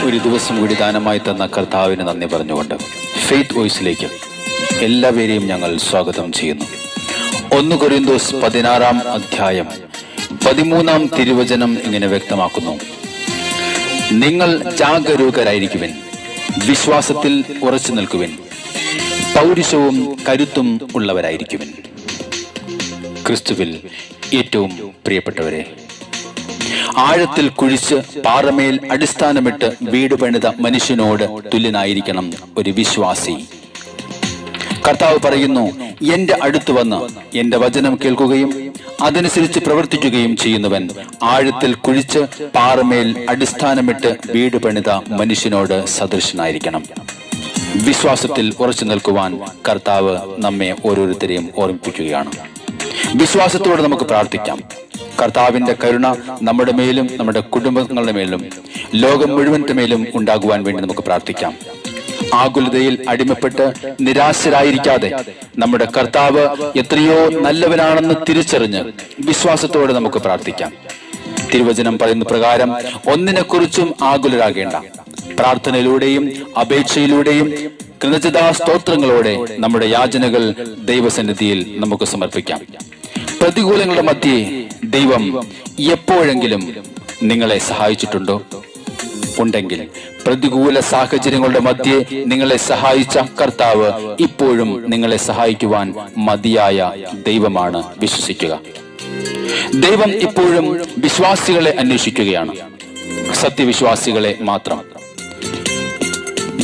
ഒരു ദിവസം കൂടി ദാനമായി തന്ന കർത്താവിന് നന്ദി പറഞ്ഞുകൊണ്ട് ഫെയ്ത്ത് വോയിസിലേക്ക് എല്ലാവരെയും ഞങ്ങൾ സ്വാഗതം ചെയ്യുന്നു. 1 കൊരിന്തോസ് 16 അധ്യായം 13 തിരുവചനം ഇങ്ങനെ വ്യക്തമാക്കുന്നു: നിങ്ങൾ ജാഗരൂകരായിരിക്കുവിൻ, വിശ്വാസത്തിൽ ഉറച്ചു നിൽക്കുവിൻ, പൗരുഷവും കരുത്തും ഉള്ളവരായിരിക്കുവിൻ. ക്രിസ്തുവിൽ ഏറ്റവും പ്രിയപ്പെട്ടവരെ, ആഴത്തിൽ കുഴിച്ച് പാറമേൽ അടിസ്ഥാനമിട്ട് വീട് പണിത മനുഷ്യനോട് തുല്യനായിരിക്കണം ഒരു വിശ്വാസി. കർത്താവ് പറയുന്നു, എന്റെ അടുത്ത് വന്ന് എന്റെ വചനം കേൾക്കുകയും അതനുസരിച്ച് പ്രവർത്തിക്കുകയും ചെയ്യുന്നവൻ ആഴത്തിൽ കുഴിച്ച് പാറമേൽ അടിസ്ഥാനമിട്ട് വീട് പണിത മനുഷ്യനോട് സദൃശനായിരിക്കണം. വിശ്വാസത്തിൽ ഉറച്ചു നിൽക്കുവാൻ കർത്താവ് നമ്മെ ഓരോരുത്തരെയും ഓർമ്മിപ്പിക്കുകയാണ്. വിശ്വാസത്തോടെ നമുക്ക് പ്രാർത്ഥിക്കാം. കർത്താവിന്റെ കരുണ നമ്മുടെ മേലും നമ്മുടെ കുടുംബങ്ങളുടെ മേലും ലോകം മുഴുവന്റെ മേലും ഉണ്ടാകുവാൻ വേണ്ടി നമുക്ക് പ്രാർത്ഥിക്കാം. ആകുലതയിൽ അടിമപ്പെട്ട് നിരാശരായിരിക്കാതെ നമ്മുടെ കർത്താവ് എത്രയോ നല്ലവനാണെന്ന് തിരിച്ചറിഞ്ഞ് വിശ്വാസത്തോടെ നമുക്ക് പ്രാർത്ഥിക്കാം. തിരുവചനം പറയുന്ന പ്രകാരം ഒന്നിനെക്കുറിച്ചും ആകുലരാകേണ്ട. പ്രാർത്ഥനയിലൂടെയും അപേക്ഷയിലൂടെയും കൃതജ്ഞതാ സ്തോത്രങ്ങളോടെ നമ്മുടെ യാചനകൾ ദൈവസന്നിധിയിൽ നമുക്ക് സമർപ്പിക്കാം. പ്രതികൂലങ്ങളുടെ മധ്യേ ദൈവം എപ്പോഴെങ്കിലും നിങ്ങളെ സഹായിച്ചിട്ടുണ്ടോ? ഉണ്ടെങ്കിൽ പ്രതികൂല സാഹചര്യങ്ങളുടെ മധ്യേ നിങ്ങളെ സഹായിച്ച കർത്താവ് ഇപ്പോഴും നിങ്ങളെ സഹായിക്കുവാൻ മതിയായ ദൈവമാണ്. വിശ്വസിക്കുക. ദൈവം ഇപ്പോഴും വിശ്വാസികളെ അന്വേഷിക്കുകയാണ്, സത്യവിശ്വാസികളെ മാത്രം.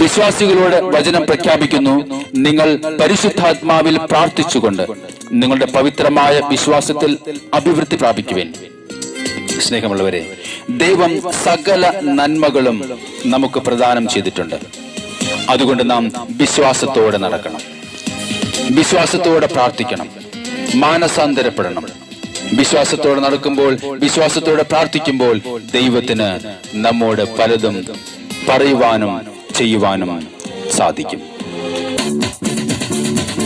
വിശ്വാസികളോട് വചനം പ്രഖ്യാപിക്കുന്നു, നിങ്ങൾ പരിശുദ്ധാത്മാവിൽ പ്രാർത്ഥിച്ചുകൊണ്ട് നിങ്ങളുടെ പവിത്രമായ വിശ്വാസത്തിൽ അഭിവൃദ്ധി പ്രാപിക്കുവേൻ. സ്നേഹമുള്ളവരെ, ദൈവം സകല നന്മകളും നമുക്ക് പ്രദാനം ചെയ്തിട്ടുണ്ട്. അതുകൊണ്ട് നാം വിശ്വാസത്തോടെ നടക്കണം, വിശ്വാസത്തോടെ പ്രാർത്ഥിക്കണം, മാനസാന്തരപ്പെടണം. വിശ്വാസത്തോടെ നടക്കുമ്പോൾ, വിശ്വാസത്തോടെ പ്രാർത്ഥിക്കുമ്പോൾ ദൈവത്തിന് നമ്മോട് പലതും പറയുവാനും ചെയ്യുവാനും സാധിക്കും.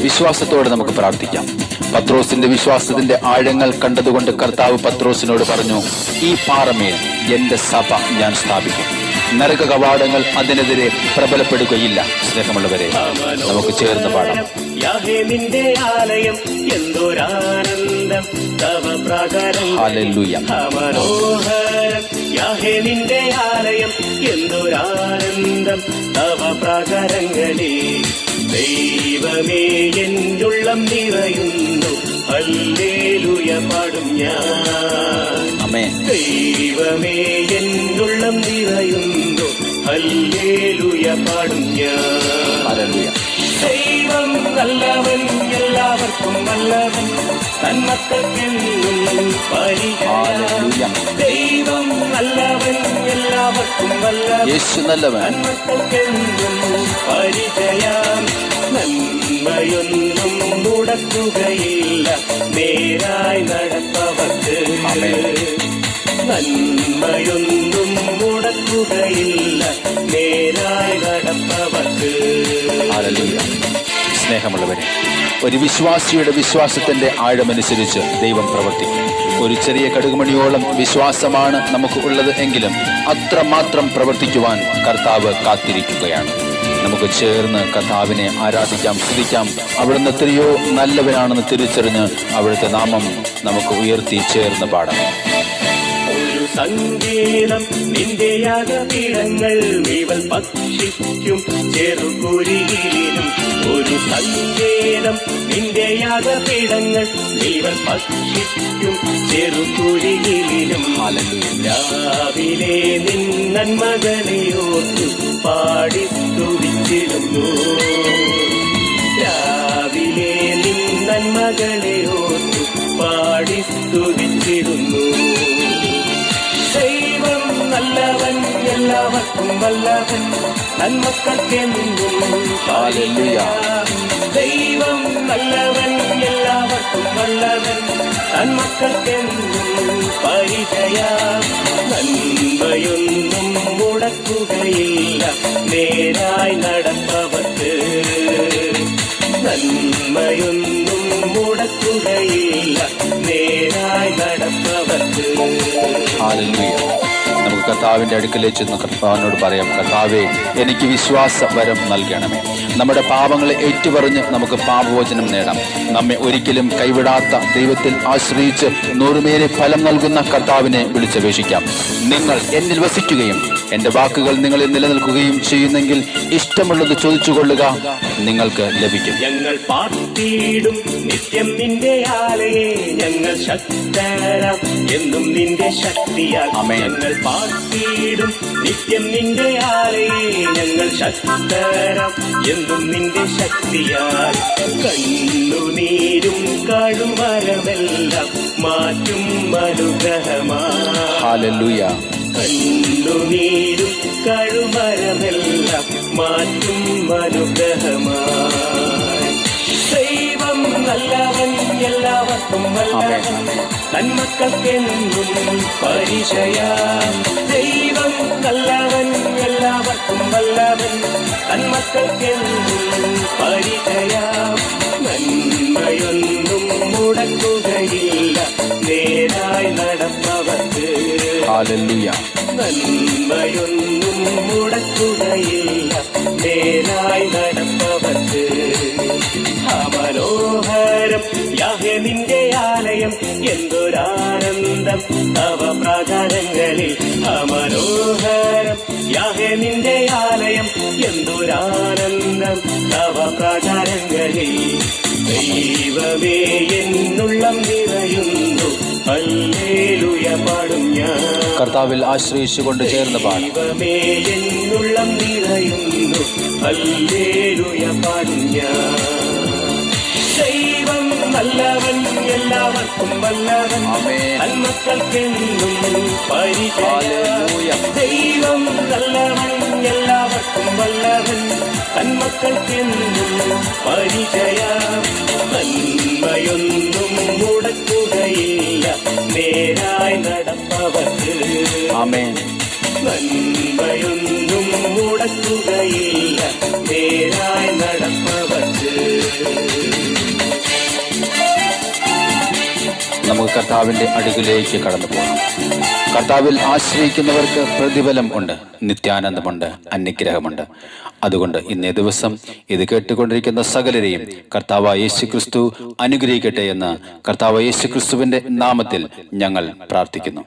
വിശ്വാസത്തോടെ നമുക്ക് പ്രാർത്ഥിക്കാം. പത്രോസിന്റെ വിശ്വാസത്തിന്റെ ആഴങ്ങൾ കണ്ടതുകൊണ്ട് കർത്താവ് പത്രോസിനോട് പറഞ്ഞു, ഈ പാറമേൽ എന്റെ സഭ ഞാൻ സ്ഥാപിക്കും, നരക കവാടങ്ങൾ അതിനെതിരെ പ്രബലപ്പെടുകയില്ല. സ്നേഹമുള്ളവരെ, നമുക്ക് ചേർന്ന് പാടാം. ഹല്ലേലൂയ. നിന്റെ ആലയം എന്തൊരാനന്ദം തവ പ്രാകാരങ്ങളിൽ. ദൈവമേ എന്നുള്ളം നിറയുന്നു, ഹല്ലേലൂയ പാടും ഞാൻ. ദൈവമേ എന്നുള്ളം നിറയുന്നു, ഹല്ലേലൂയ പാടും ഞാൻ. ദൈവം നല്ലവൻ, എല്ലാവർക്കും നല്ലവൻ, തന്മക്കൾക്കെന്നും പരിചയം. ദൈവം നല്ലവൻ, എല്ലാവർക്കും നല്ലവൻ, തന്മക്കൾക്കെന്നും പരിചയം. നന്മയൊന്നും മുടക്കുകയില്ല നേരായി നടപ്പവർക്ക്. നന്മയൊന്നും മുടക്കുകയില്ല നേരായി നടപ്പവർക്ക്. സ്നേഹമുള്ളവരെ, ഒരു വിശ്വാസിയുടെ വിശ്വാസത്തിന്റെ ആഴമനുസരിച്ച് ദൈവം പ്രവർത്തിക്കും. ഒരു ചെറിയ കടുകുമണിയോളം വിശ്വാസമാണ് നമുക്ക് ഉള്ളത് എങ്കിലും അത്രമാത്രം പ്രവർത്തിക്കുവാൻ കർത്താവ് കാത്തിരിക്കുകയാണ്. നമുക്ക് ചേർന്ന് കർത്താവിനെ ആരാധിക്കാം, സ്തുതിക്കാം. അവിടുന്ന് എത്രയോ നല്ലവനാണെന്ന് തിരിച്ചറിഞ്ഞ് അവിടുത്തെ നാമം നമുക്ക് ഉയർത്തി ചേർന്ന് പാടാം. സംഗീതം നിന്റെ യാഗപീഠങ്ങൾ നീവൽ ഭക്ഷിക്കും ചെറുകുരിയിലും. ഒരു സംഗീതം നിന്റെ യാഗപീഠങ്ങൾ നീവൽ ഭക്ഷിക്കും ചെറുകുരിയിലും. രാവിലെ നിൻ നന്മകളെ ഓർത്തു പാടി സ്തുതിച്ചിടുന്നു. രാവിലെ നിൻ നന്മകളെ ഓർത്തു പാടി സ്തുതിച്ചിടുന്നു. ദൈവം നല്ലവൻ, എല്ലാവർക്കും വല്ലവൻ, നന്മക്കൾക്കെന്നും പരിചയം. ദൈവം നല്ലവൻ, എല്ലാവർക്കും വല്ലവൻ, നന്മക്കൾക്കെന്നും പരിചയം. നന്മയൊന്നും മുടക്കുകയില്ല നേരായി നടപ്പവർക്ക്. നന്മയൊന്നും മുടക്കുകയില്ല നേരായി നടപ്പവർക്ക്. നമുക്ക് കർത്താവിൻ്റെ അടുക്കലേക്ക് ചെന്ന് കർത്താവിനോട് പറയാം, കർത്താവേ എനിക്ക് വിശ്വാസ വരം നൽകണമേ. നമ്മുടെ പാപങ്ങളെ ഏറ്റുപറഞ്ഞ് നമുക്ക് പാപമോചനം നേടാം. നമ്മെ ഒരിക്കലും കൈവിടാത്ത ദൈവത്തിൽ ആശ്രയിച്ച് നൂറുമേരെ ഫലം നൽകുന്ന കർത്താവിനെ വിളിച്ചപേക്ഷിക്കാം. നിങ്ങൾ എന്നിൽ വസിക്കുകയും എൻ്റെ വാക്കുകൾ നിങ്ങളിൽ നിലനിൽക്കുകയും ചെയ്യുന്നെങ്കിൽ ഇഷ്ടമുള്ളത് ചോദിച്ചുകൊള്ളുക, നിങ്ങൾക്ക് ലഭിക്കും. ഞങ്ങൾ പാർത്തിയിടും നിത്യം നിന്റെ ആലയെ, ഞങ്ങൾ ശക്തരാം എന്നും നിന്റെ ശക്തിയാൽ. ആമേൻ. ഞങ്ങൾ പാർത്തിയിടും നിത്യം നിന്റെ ആലയെ, ഞങ്ങൾ ശക്തരാം എന്നും നിന്റെ ശക്തിയാൽ. കണ്ണുനീരും കഴുമരമെല്ലാം മാറ്റും അനുഗ്രഹമാ. ഹല്ലേലൂയ. കണ്ണുനീരും കഴുമരമെല്ലാം മാറ്റും അനുഗ്രഹമായി. ദൈവം നല്ലവൻ, എല്ലാവർക്കും വല്ലവൻ, തന്മക്കൾക്കെന്നും പരിചയ. ദൈവം നല്ലവൻ, എല്ലാവർക്കും വല്ലവൻ, തന്മക്കൾക്കെന്നും പരിചയ. നന്മയൊന്നും മുടക്കുകയില്ല നേരായി നടപ്പവർക്ക്. ഹല്ലേലൂയ. നന്മയൊന്നും മുടക്കുകയില്ല നേരായി നടപ്പവർക്ക്. മനോഹരം യാഹേ നിന്റെ ആലയം, എന്തൊരാനന്ദം തവ പ്രാകാരങ്ങളിൽ. മനോഹരം യാഹേ നിന്റെ ആലയം, എന്തൊരാനന്ദം തവ പ്രാകാരങ്ങളിൽ. ദൈവമേ എന്നുള്ളം നിറയുന്നു, ഹല്ലേലൂയ പാടും ഞാൻ. കർത്താവിൽ ആശ്രയിച്ചുകൊണ്ട് ചേർന്ന് പാടും. ദൈവമേ എന്നുള്ളം നിറയുന്നു, ഹല്ലേലൂയ പാടും ഞാൻ. ദൈവം നല്ലവൻ, എല്ലാവർക്കും വല്ലവൻ, തന്മക്കൾക്കെന്നും പരിചയ. ദൈവം നല്ലവൻ, എല്ലാവർക്കും വല്ലവൻ, തന്മക്കൾക്കെന്നും പരിചയ. നന്മയൊന്നും മുടക്കുകയില്ല നേരായി നടപ്പവർക്ക്. ആമേൻ. നന്മയൊന്നും മുടക്കുകയില്ല നേരായി നടപ്പവർക്ക്. നമുക്ക് കർത്താവിൻ്റെ അടുക്കിലേക്ക് കടന്നു പോകാം. കർത്താവിൽ ആശ്രയിക്കുന്നവർക്ക് പ്രതിഫലം ഉണ്ട്, നിത്യാനന്ദമുണ്ട്, അനുഗ്രഹമുണ്ട്. അതുകൊണ്ട് ഇന്നേ ദിവസം ഇത് കേട്ടുകൊണ്ടിരിക്കുന്ന സകലരെയും കർത്താവായ യേശുക്രിസ്തു അനുഗ്രഹിക്കട്ടെ എന്ന് കർത്താവായ യേശുക്രിസ്തുവിന്റെ നാമത്തിൽ ഞങ്ങൾ പ്രാർത്ഥിക്കുന്നു.